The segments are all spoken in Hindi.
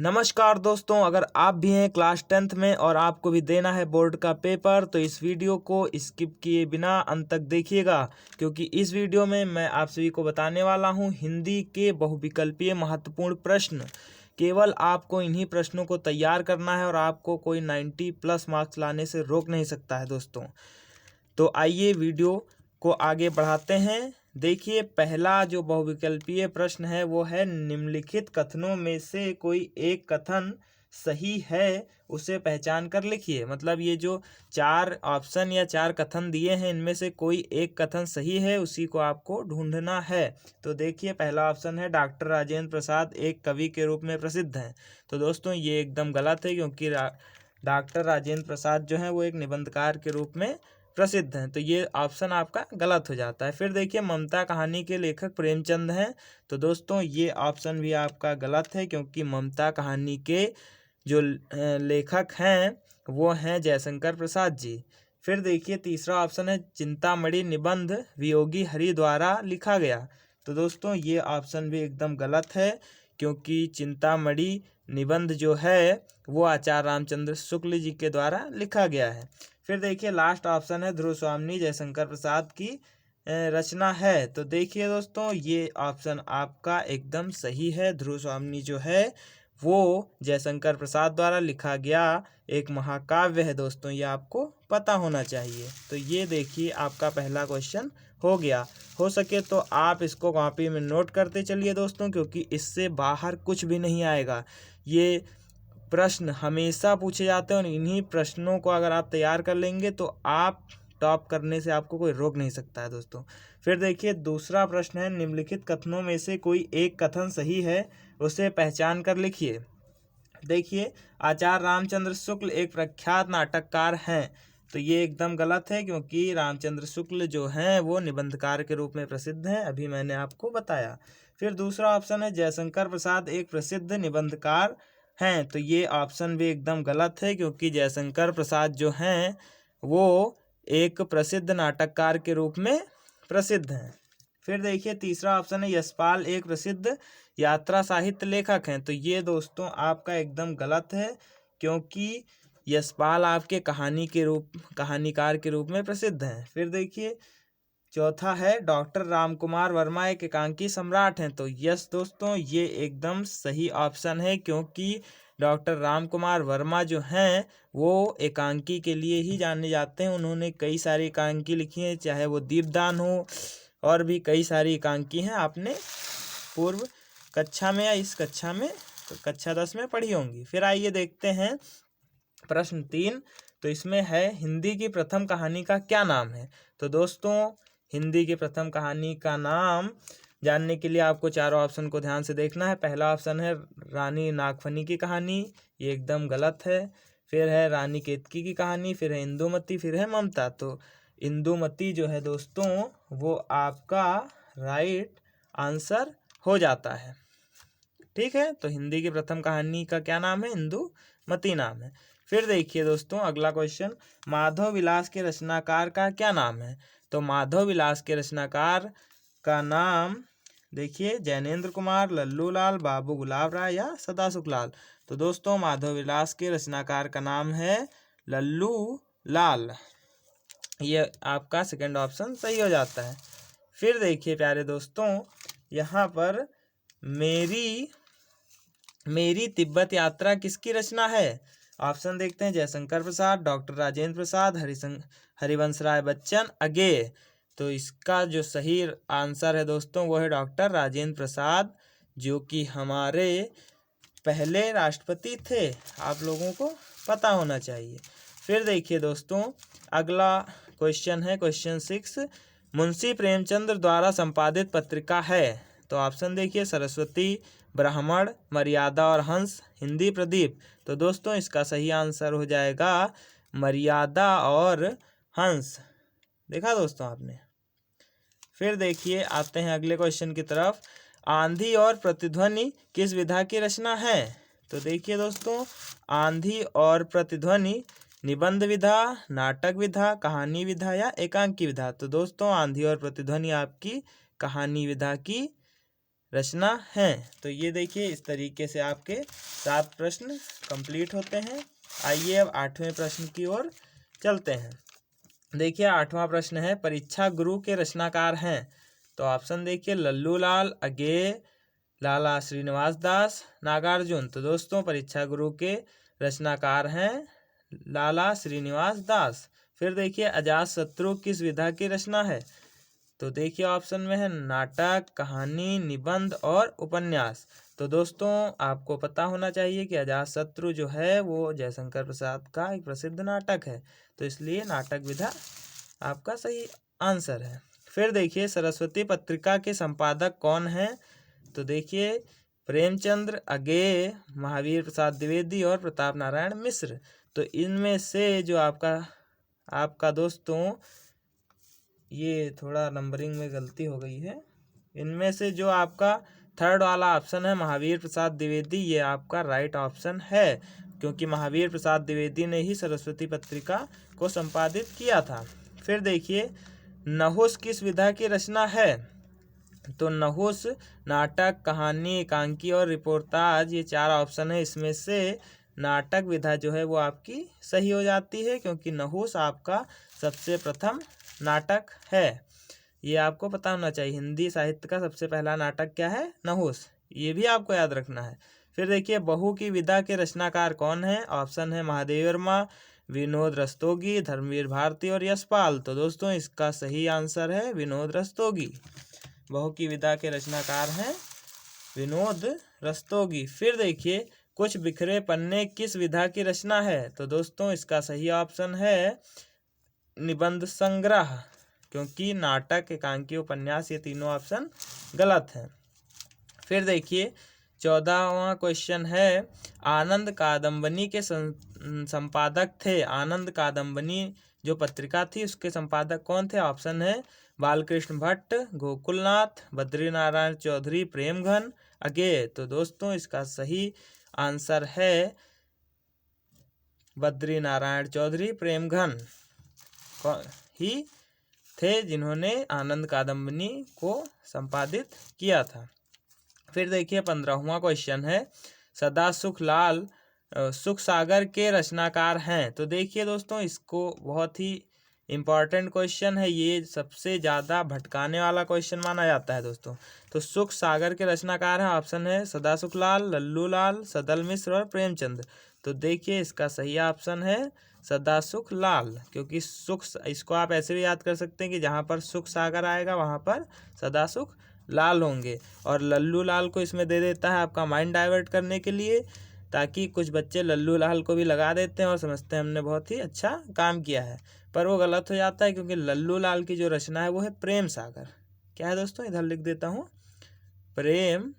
नमस्कार दोस्तों, अगर आप भी हैं क्लास 10th में और आपको भी देना है बोर्ड का पेपर तो इस वीडियो को स्किप किए बिना अंत तक देखिएगा, क्योंकि इस वीडियो में मैं आप सभी को बताने वाला हूं हिंदी के बहुविकल्पीय महत्वपूर्ण प्रश्न। केवल आपको इन्हीं प्रश्नों को तैयार करना है और आपको कोई 90+ मार्क्स लाने से रोक नहीं सकता है दोस्तों। तो आइए वीडियो को आगे बढ़ाते हैं। देखिए, पहला जो बहुविकल्पीय प्रश्न है वो है निम्नलिखित कथनों में से कोई एक कथन सही है, उसे पहचान कर लिखिए। मतलब ये जो 4 ऑप्शन या 4 कथन दिए हैं इनमें से कोई एक कथन सही है, उसी को आपको ढूंढना है। तो देखिए, पहला ऑप्शन है डॉक्टर राजेंद्र प्रसाद एक कवि के रूप में प्रसिद्ध हैं। तो दोस्तों ये एकदम गलत है, क्योंकि डॉक्टर राजेंद्र प्रसाद जो हैं वो एक निबंधकार के रूप में प्रसिद्ध हैं। तो ये ऑप्शन आपका गलत हो जाता है। फिर देखिए, ममता कहानी के लेखक प्रेमचंद हैं। तो दोस्तों ये ऑप्शन भी आपका गलत है, क्योंकि ममता कहानी के जो लेखक हैं वो हैं जयशंकर प्रसाद जी। फिर देखिए, तीसरा ऑप्शन है चिंतामणि निबंध वियोगी हरि द्वारा लिखा गया। तो दोस्तों ये ऑप्शन भी एकदम गलत है, क्योंकि चिंतामणि निबंध जो है वो आचार्य रामचंद्र शुक्ल जी के द्वारा लिखा गया है। फिर देखिए, लास्ट ऑप्शन है ध्रुव स्वामी जयशंकर प्रसाद की रचना है। तो देखिए दोस्तों, ये ऑप्शन आपका एकदम सही है। ध्रुव स्वामी जो है वो जयशंकर प्रसाद द्वारा लिखा गया एक महाकाव्य है दोस्तों, ये आपको पता होना चाहिए। तो ये देखिए, आपका पहला क्वेश्चन हो गया। हो सके तो आप इसको कॉपी में नोट करते चलिए दोस्तों, क्योंकि इससे बाहर कुछ भी नहीं आएगा। ये प्रश्न हमेशा पूछे जाते हैं और इन्हीं प्रश्नों को अगर आप तैयार कर लेंगे तो आप टॉप करने से आपको कोई रोक नहीं सकता है दोस्तों। फिर देखिए, दूसरा प्रश्न है निम्नलिखित कथनों में से कोई एक कथन सही है, उसे पहचान कर लिखिए। देखिए, आचार्य रामचंद्र शुक्ल एक प्रख्यात नाटककार हैं। तो ये एकदम गलत है, क्योंकि रामचंद्र शुक्ल जो हैं वो निबंधकार के रूप में प्रसिद्ध हैं, अभी मैंने आपको बताया। फिर दूसरा ऑप्शन है जयशंकर प्रसाद एक प्रसिद्ध निबंधकार हैं। तो ये ऑप्शन भी एकदम गलत है, क्योंकि जयशंकर प्रसाद जो हैं वो एक प्रसिद्ध नाटककार के रूप में प्रसिद्ध हैं। फिर देखिए, तीसरा ऑप्शन है यशपाल एक प्रसिद्ध यात्रा साहित्य लेखक हैं। तो ये दोस्तों आपका एकदम गलत है, क्योंकि यशपाल आपके कहानीकार के रूप में प्रसिद्ध हैं। फिर देखिए, चौथा है डॉक्टर रामकुमार वर्मा एक एकांकी सम्राट हैं। तो यस दोस्तों, ये एकदम सही ऑप्शन है, क्योंकि डॉक्टर रामकुमार वर्मा जो हैं वो एकांकी के लिए ही जाने जाते हैं। उन्होंने कई सारी एकांकी लिखी हैं, चाहे वो दीपदान हो और भी कई सारी एकांकी हैं। आपने पूर्व कक्षा में या इस कक्षा में तो कक्षा 10 में पढ़ी होंगी। फिर आइए देखते हैं प्रश्न 3। तो इसमें है हिंदी की प्रथम कहानी का क्या नाम है। तो दोस्तों हिंदी की प्रथम कहानी का नाम जानने के लिए आपको चारों ऑप्शन को ध्यान से देखना है। पहला ऑप्शन है रानी नागफनी की कहानी, ये एकदम गलत है। फिर है रानी केतकी की कहानी, फिर है इंदुमती, फिर है ममता। तो इंदुमती जो है दोस्तों वो आपका राइट आंसर हो जाता है। ठीक है, तो हिंदी की प्रथम कहानी का क्या नाम है? इंदुमती नाम है। फिर देखिए दोस्तों, अगला क्वेश्चन, माधव विलास के रचनाकार का क्या नाम है। तो माधव विलास के रचनाकार का नाम देखिए जैनेन्द्र कुमार, लल्लू लाल, बाबू गुलाब राय या सदासुख लाल। तो दोस्तों माधव विलास के रचनाकार का नाम है लल्लू लाल। ये आपका सेकंड ऑप्शन सही हो जाता है। फिर देखिए प्यारे दोस्तों, यहाँ पर मेरी तिब्बत यात्रा किसकी रचना है। ऑप्शन देखते हैं, जयशंकर प्रसाद, डॉक्टर राजेंद्र प्रसाद, हरिवंश राय बच्चन, अगेय। तो इसका जो सही आंसर है दोस्तों वो है डॉक्टर राजेंद्र प्रसाद, जो कि हमारे पहले राष्ट्रपति थे, आप लोगों को पता होना चाहिए। फिर देखिए दोस्तों, अगला क्वेश्चन है क्वेश्चन 6, मुंशी प्रेमचंद द्वारा संपादित पत्रिका है। तो ऑप्शन देखिए, सरस्वती, ब्राह्मण, मर्यादा और हंस, हिंदी प्रदीप। तो दोस्तों इसका सही आंसर हो जाएगा मर्यादा और हंस। देखा दोस्तों आपने। फिर देखिए, आते हैं अगले क्वेश्चन की तरफ, आंधी और प्रतिध्वनि किस विधा की रचना है। तो देखिए दोस्तों, आंधी और प्रतिध्वनि निबंध विधा, नाटक विधा, कहानी विधा या एकांकी विधा। तो दोस्तों आंधी और प्रतिध्वनि आपकी कहानी विधा की रचना है। तो ये देखिए इस तरीके से आपके 7 प्रश्न कंप्लीट होते हैं। आइए अब 8वें प्रश्न की ओर चलते हैं। देखिए 8वां प्रश्न है, परीक्षा गुरु के रचनाकार हैं। तो ऑप्शन देखिए, लल्लू लाल, अगेय, लाला श्रीनिवास दास, नागार्जुन। तो दोस्तों परीक्षा गुरु के रचनाकार हैं लाला श्रीनिवास दास। फिर देखिए अजातशत्रु किस विधा की रचना है। तो देखिए ऑप्शन में है नाटक, कहानी, निबंध और उपन्यास। तो दोस्तों आपको पता होना चाहिए कि अजातशत्रु जो है वो जयशंकर प्रसाद का एक प्रसिद्ध नाटक है, तो इसलिए नाटक विधा आपका सही आंसर है। फिर देखिए सरस्वती पत्रिका के संपादक कौन हैं। तो देखिए प्रेमचंद्र, अगेय, महावीर प्रसाद द्विवेदी और प्रताप नारायण मिश्र। तो इनमें से जो आपका दोस्तों ये थोड़ा नंबरिंग में गलती हो गई है, इनमें से जो आपका थर्ड वाला ऑप्शन है महावीर प्रसाद द्विवेदी, ये आपका राइट ऑप्शन है, क्योंकि महावीर प्रसाद द्विवेदी ने ही सरस्वती पत्रिका को संपादित किया था। फिर देखिए नहुस किस विधा की रचना है। तो नहुस नाटक, कहानी, एकांकी और रिपोर्टाज, ये 4 ऑप्शन है, इसमें से नाटक विधा जो है वो आपकी सही हो जाती है, क्योंकि नहुस आपका सबसे प्रथम नाटक है। ये आपको पता होना चाहिए, हिंदी साहित्य का सबसे पहला नाटक क्या है, नहुस, ये भी आपको याद रखना है। फिर देखिए बहू की विधा के रचनाकार कौन है। ऑप्शन है महादेव वर्मा, विनोद रस्तोगी, धर्मवीर भारती और यशपाल। तो दोस्तों इसका सही आंसर है विनोद रस्तोगी। बहू की विधा के रचनाकार हैं विनोद रस्तोगी। फिर देखिए कुछ बिखरे पन्ने किस विधा की रचना है। तो दोस्तों इसका सही ऑप्शन है निबंध संग्रह, क्योंकि नाटक, एकांकी, उपन्यास ये तीनों ऑप्शन गलत हैं। फिर देखिए 14वां क्वेश्चन है, आनंद कादम्बनी के संपादक थे। आनंद कादम्बनी जो पत्रिका थी उसके संपादक कौन थे। ऑप्शन है बालकृष्ण भट्ट, गोकुलनाथ, बद्रीनारायण चौधरी, प्रेमघन, अगेय। तो दोस्तों इसका सही आंसर है बद्रीनारायण चौधरी प्रेमघन ही थे जिन्होंने आनंद कादम्बनी को संपादित किया था। फिर देखिए 15वां क्वेश्चन है, सदासुख लाल सुख सागर के रचनाकार हैं। तो देखिए दोस्तों इसको बहुत ही इम्पॉर्टेंट क्वेश्चन है, ये सबसे ज़्यादा भटकाने वाला क्वेश्चन माना जाता है दोस्तों। तो सुख सागर के रचनाकार हैं। ऑप्शन है सदासुख लाल, लल्लू लाल, सदल मिश्र और प्रेमचंद। तो देखिए इसका सही ऑप्शन है सदासुख लाल, क्योंकि सुख, इसको आप ऐसे भी याद कर सकते हैं कि जहाँ पर सुख सागर आएगा वहाँ पर सदासुख लाल होंगे। और लल्लू लाल को इसमें दे देता है आपका माइंड डाइवर्ट करने के लिए, ताकि कुछ बच्चे लल्लू लाल को भी लगा देते हैं और समझते हैं हमने बहुत ही अच्छा काम किया है, पर वो गलत हो जाता है, क्योंकि लल्लू लाल की जो रचना है वो है प्रेम सागर। क्या है दोस्तों, इधर लिख देता हूँ, प्रेम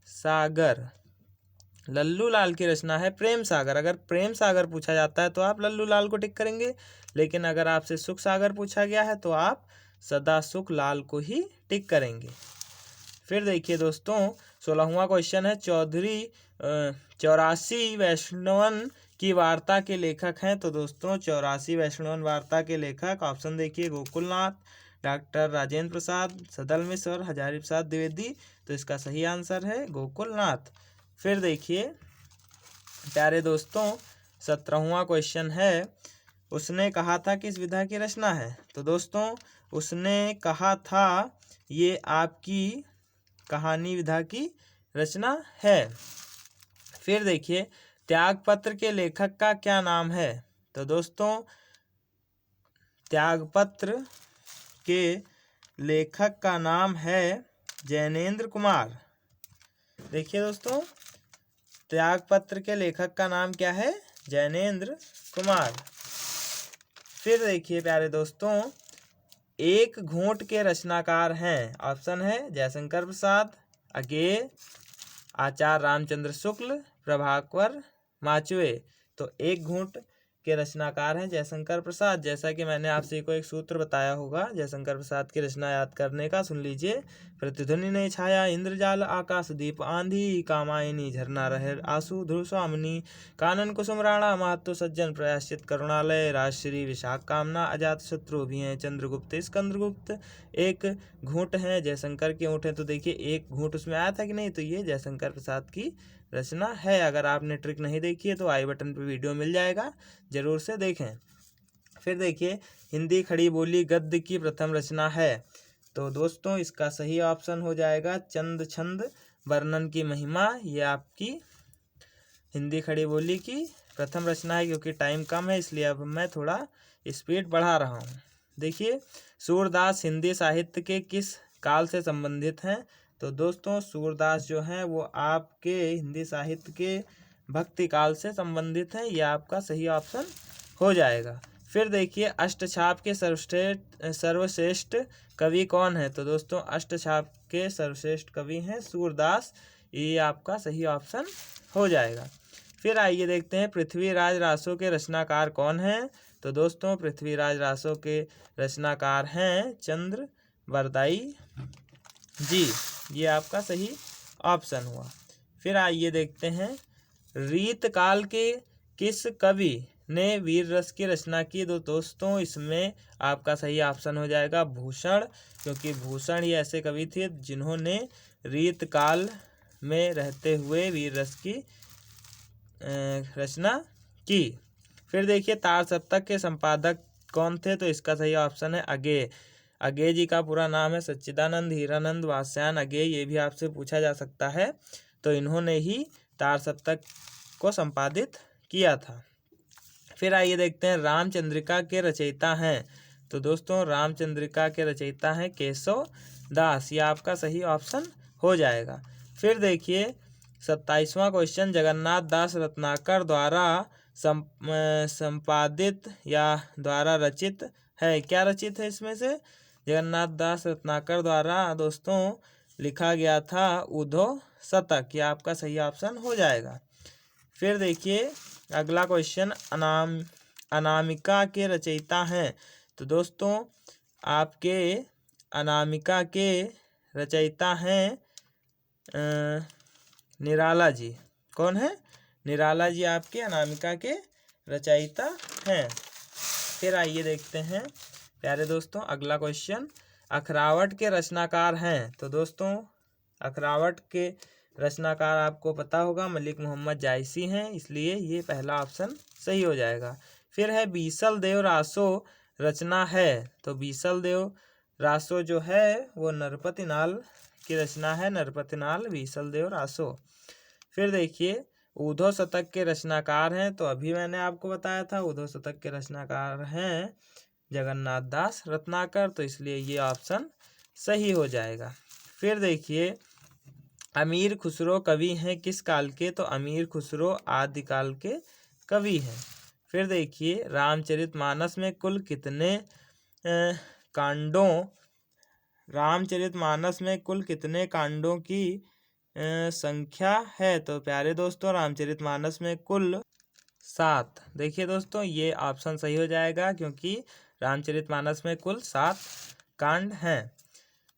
सागर। लल्लू लाल की रचना है प्रेम सागर। अगर प्रेम सागर पूछा जाता है तो आप लल्लू लाल को टिक करेंगे, लेकिन अगर आपसे सुख सागर पूछा गया है तो आप सदासुख लाल को ही टिक करेंगे। फिर देखिए दोस्तों 16वां क्वेश्चन है, 84 वैष्णवन की वार्ता के लेखक हैं। तो दोस्तों 84 वैष्णवन वार्ता के लेखक, ऑप्शन देखिए गोकुलनाथ, डॉक्टर राजेंद्र प्रसाद, सदल मिश्र और हजारी प्रसाद द्विवेदी। तो इसका सही आंसर है गोकुलनाथ। फिर देखिए प्यारे दोस्तों 17वां क्वेश्चन है, उसने कहा था किस विधा की रचना है। तो दोस्तों उसने कहा था ये आपकी कहानी विधा की रचना है। फिर देखिए त्यागपत्र के लेखक का क्या नाम है। तो दोस्तों त्यागपत्र के लेखक का नाम है जैनेन्द्र कुमार। देखिए दोस्तों त्यागपत्र के लेखक का नाम क्या है, जैनेन्द्र कुमार। फिर देखिए प्यारे दोस्तों एक घूंट के रचनाकार हैं। ऑप्शन है जयशंकर प्रसाद, अगेय, आचार्य रामचंद्र शुक्ल, प्रभाकर माचवे। तो एक घूंट के रचनाकार हैं जयशंकर प्रसाद। जैसा कि मैंने आपसे को एक सूत्र बताया होगा जयशंकर प्रसाद की रचना याद करने का, सुन लीजिए। प्रतिध्वनि ने छाया इंद्रजाल आकाश दीप आंधी, कामायनी झरना रहे आंसू ध्रुव स्वामिनी, कानन कुसुम राणा महत्व सज्जन प्रयाश्चित करुणालय, राजश्री विशाख कामना अजात शत्रु भी हैं चंद्रगुप्त स्कंद्रगुप्त। एक घूंट है जयशंकर के ऊँट है, तो देखिए एक घूंट उसमें आया था कि नहीं, तो ये जयशंकर प्रसाद की रचना है। अगर आपने ट्रिक नहीं देखी है तो आई बटन पर वीडियो मिल जाएगा, जरूर से देखें। फिर देखिए हिंदी खड़ी बोली गद्य की प्रथम रचना है, तो दोस्तों इसका सही ऑप्शन हो जाएगा चंद छंद वर्णन की महिमा। ये आपकी हिंदी खड़ी बोली की प्रथम रचना है। क्योंकि टाइम कम है इसलिए अब मैं थोड़ा स्पीड बढ़ा रहा हूँ। देखिए सूरदास हिंदी साहित्य के किस काल से संबंधित हैं, तो दोस्तों सूरदास जो हैं वो आपके हिंदी साहित्य के भक्ति काल से संबंधित हैं। यह आपका सही ऑप्शन हो जाएगा। फिर देखिए अष्टछाप के सर्वश्रेष्ठ कवि कौन है, तो दोस्तों अष्टछाप के सर्वश्रेष्ठ कवि हैं सूरदास। ये आपका सही ऑप्शन हो जाएगा। फिर आइए देखते हैं पृथ्वीराज रासो के रचनाकार कौन हैं, तो दोस्तों पृथ्वीराज रासो के रचनाकार हैं चंद्र बरदाई जी। ये आपका सही ऑप्शन हुआ। फिर आइए देखते हैं रीत काल के किस कवि ने वीर रस की रचना की, तो दोस्तों इसमें आपका सही ऑप्शन हो जाएगा भूषण। क्योंकि भूषण ही ऐसे कवि थे जिन्होंने रीत काल में रहते हुए वीर रस की रचना की। फिर देखिए तार सप्तक के संपादक कौन थे, तो इसका सही ऑप्शन है अगेय। अगेय जी का पूरा नाम है सच्चिदानंद हीरानंद वात्स्यायन अगेय। ये भी आपसे पूछा जा सकता है। तो इन्होंने ही तार सप्तक को संपादित किया था। फिर आइए देखते हैं रामचंद्रिका के रचयिता हैं, तो दोस्तों रामचंद्रिका के रचयिता हैं केशव दास। ये आपका सही ऑप्शन हो जाएगा। फिर देखिए 27वां क्वेश्चन जगन्नाथ दास रत्नाकर द्वारा संपादित या द्वारा रचित है। क्या रचित है इसमें से, जगन्नाथ दास रत्नाकर द्वारा दोस्तों लिखा गया था उद्धव शतक। यह आपका सही ऑप्शन हो जाएगा। फिर देखिए अगला क्वेश्चन अनामिका के रचयिता हैं, तो दोस्तों आपके अनामिका के रचयिता हैं निराला जी। कौन है, निराला जी आपके अनामिका के रचयिता हैं। फिर आइए देखते हैं प्यारे दोस्तों अगला क्वेश्चन अखरावट के रचनाकार हैं, तो दोस्तों अखरावट के रचनाकार आपको पता होगा मलिक मोहम्मद जायसी हैं, इसलिए ये पहला ऑप्शन सही हो जाएगा। फिर है बीसल देव रासो रचना है, तो बीसल देव रासो जो है वो नरपति नाल की रचना है, नरपति नाल बीसल देव रासो। फिर देखिए उद्धव शतक के रचनाकार हैं, तो अभी मैंने आपको बताया था उद्धव शतक के रचनाकार हैं जगन्नाथ दास रत्नाकर, तो इसलिए ये ऑप्शन सही हो जाएगा। फिर देखिए अमीर खुसरो कवि हैं किस काल के, तो अमीर खुसरो आदिकाल के कवि हैं। फिर देखिए रामचरितमानस में कुल कितने कांडों की संख्या है, तो प्यारे दोस्तों रामचरितमानस में कुल 7। देखिए दोस्तों ये ऑप्शन सही हो जाएगा क्योंकि रामचरितमानस में कुल 7 कांड हैं।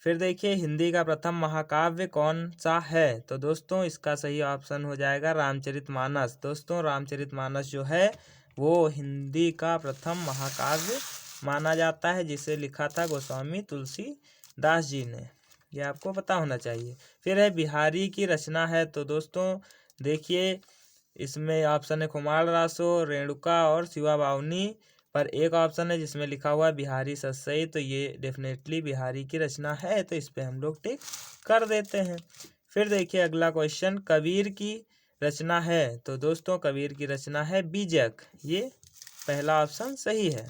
फिर देखिए हिंदी का प्रथम महाकाव्य कौन सा है, तो दोस्तों इसका सही ऑप्शन हो जाएगा रामचरितमानस। दोस्तों रामचरितमानस जो है वो हिंदी का प्रथम महाकाव्य माना जाता है, जिसे लिखा था गोस्वामी तुलसीदास जी ने। यह आपको पता होना चाहिए। फिर है बिहारी की रचना है, तो दोस्तों देखिए इसमें ऑप्शन है कुमार रासो, रेणुका और शिवा बावनी, पर एक ऑप्शन है जिसमें लिखा हुआ है बिहारी सतसई, तो ये डेफिनेटली बिहारी की रचना है, तो इस पे हम लोग टिक कर देते हैं। फिर देखिए अगला क्वेश्चन कबीर की रचना है, तो दोस्तों कबीर की रचना है बीजक। ये पहला ऑप्शन सही है।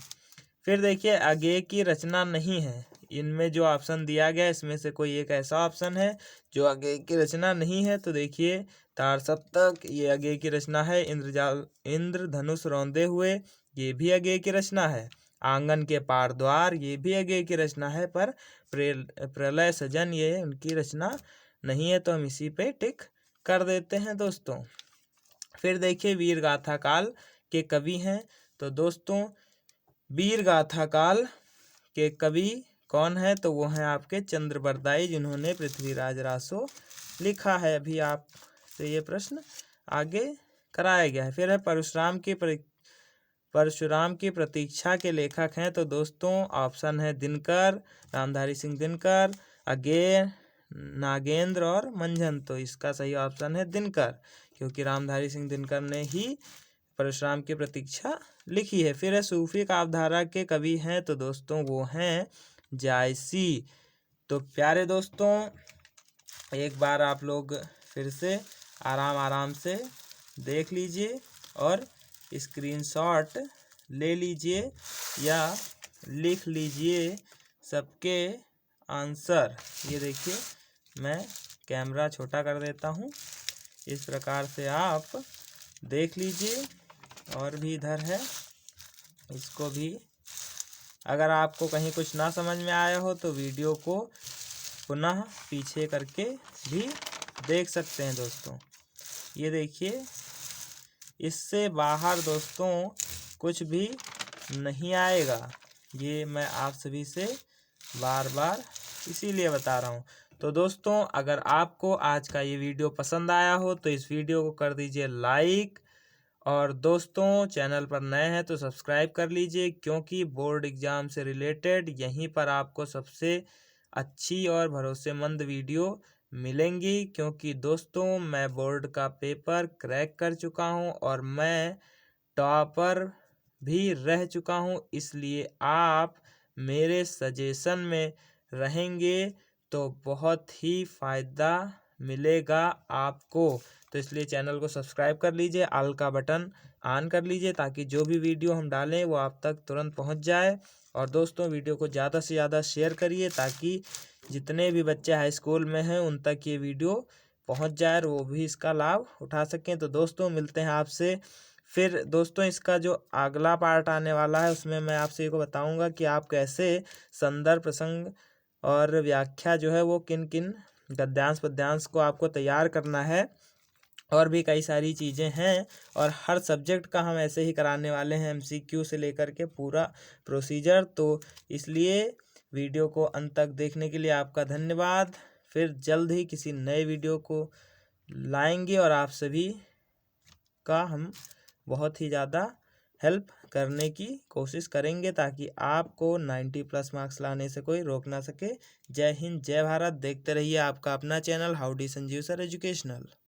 फिर देखिए अगेय की रचना नहीं है, इनमें जो ऑप्शन दिया गया इसमें से कोई एक ऐसा ऑप्शन है जो अगेय की रचना नहीं है, तो देखिए तार सप्तक ये अगेय की रचना है, इंद्रधनुष रौंदे हुए ये भी अगेय की रचना है, आंगन के पार द्वार ये भी अगेय की रचना है, पर प्रलय सजन ये उनकी रचना नहीं है, तो हम इसी पे टिक कर देते हैं दोस्तों। फिर देखिए वीर गाथा काल के कवि हैं, तो दोस्तों वीर गाथा काल के कवि कौन है? तो वो हैं आपके चंद्रबरदाई, जिन्होंने पृथ्वीराज रासो लिखा है। अभी आपसे ये प्रश्न आगे कराया गया है। फिर है परशुराम की प्रतीक्षा के लेखक हैं। तो दोस्तों ऑप्शन है दिनकर, रामधारी सिंह दिनकर, अगेय, नागेंद्र और मंझन। तो इसका सही ऑप्शन है दिनकर, क्योंकि रामधारी सिंह दिनकर ने ही परशुराम की प्रतीक्षा लिखी है। फिर है सूफी काव्यधारा के कवि हैं। तो दोस्तों वो हैं जायसी। तो प्यारे दोस्तों एक बार आप लोग फिर से आराम से देख लीजिए और स्क्रीनशॉट ले लीजिए या लिख लीजिए सबके आंसर। ये देखिए मैं कैमरा छोटा कर देता हूँ, इस प्रकार से आप देख लीजिए। और भी इधर है, इसको भी अगर आपको कहीं कुछ ना समझ में आया हो तो वीडियो को पुनः पीछे करके भी देख सकते हैं दोस्तों। ये देखिए इससे बाहर दोस्तों कुछ भी नहीं आएगा, ये मैं आप सभी से बार बार इसीलिए बता रहा हूँ। तो दोस्तों अगर आपको आज का ये वीडियो पसंद आया हो तो इस वीडियो को कर दीजिए लाइक, और दोस्तों चैनल पर नए हैं तो सब्सक्राइब कर लीजिए, क्योंकि बोर्ड एग्ज़ाम से रिलेटेड यहीं पर आपको सबसे अच्छी और भरोसेमंद वीडियो मिलेंगी। क्योंकि दोस्तों मैं बोर्ड का पेपर क्रैक कर चुका हूं और मैं टॉपर भी रह चुका हूं, इसलिए आप मेरे सजेशन में रहेंगे तो बहुत ही फ़ायदा मिलेगा आपको। तो इसलिए चैनल को सब्सक्राइब कर लीजिए, ऑल का बटन ऑन कर लीजिए, ताकि जो भी वीडियो हम डालें वो आप तक तुरंत पहुंच जाए। और दोस्तों वीडियो को ज़्यादा से ज़्यादा शेयर करिए, ताकि जितने भी बच्चे हाई स्कूल में हैं उन तक ये वीडियो पहुंच जाए और वो भी इसका लाभ उठा सकें। तो दोस्तों मिलते हैं आपसे फिर। दोस्तों इसका जो अगला पार्ट आने वाला है उसमें मैं आपसे ये बताऊँगा कि आप कैसे संदर्भ, प्रसंग और व्याख्या जो है वो किन किन गद्यांश पद्यांश को आपको तैयार करना है, और भी कई सारी चीज़ें हैं। और हर सब्जेक्ट का हम ऐसे ही कराने वाले हैं, MCQ से लेकर के पूरा प्रोसीजर। तो इसलिए वीडियो को अंत तक देखने के लिए आपका धन्यवाद। फिर जल्द ही किसी नए वीडियो को लाएंगे और आप सभी का हम बहुत ही ज़्यादा हेल्प करने की कोशिश करेंगे, ताकि आपको 90+ मार्क्स लाने से कोई रोक ना सके। जय हिंद, जय भारत। देखते रहिए आपका अपना channel howdy Sanjeev sir educational.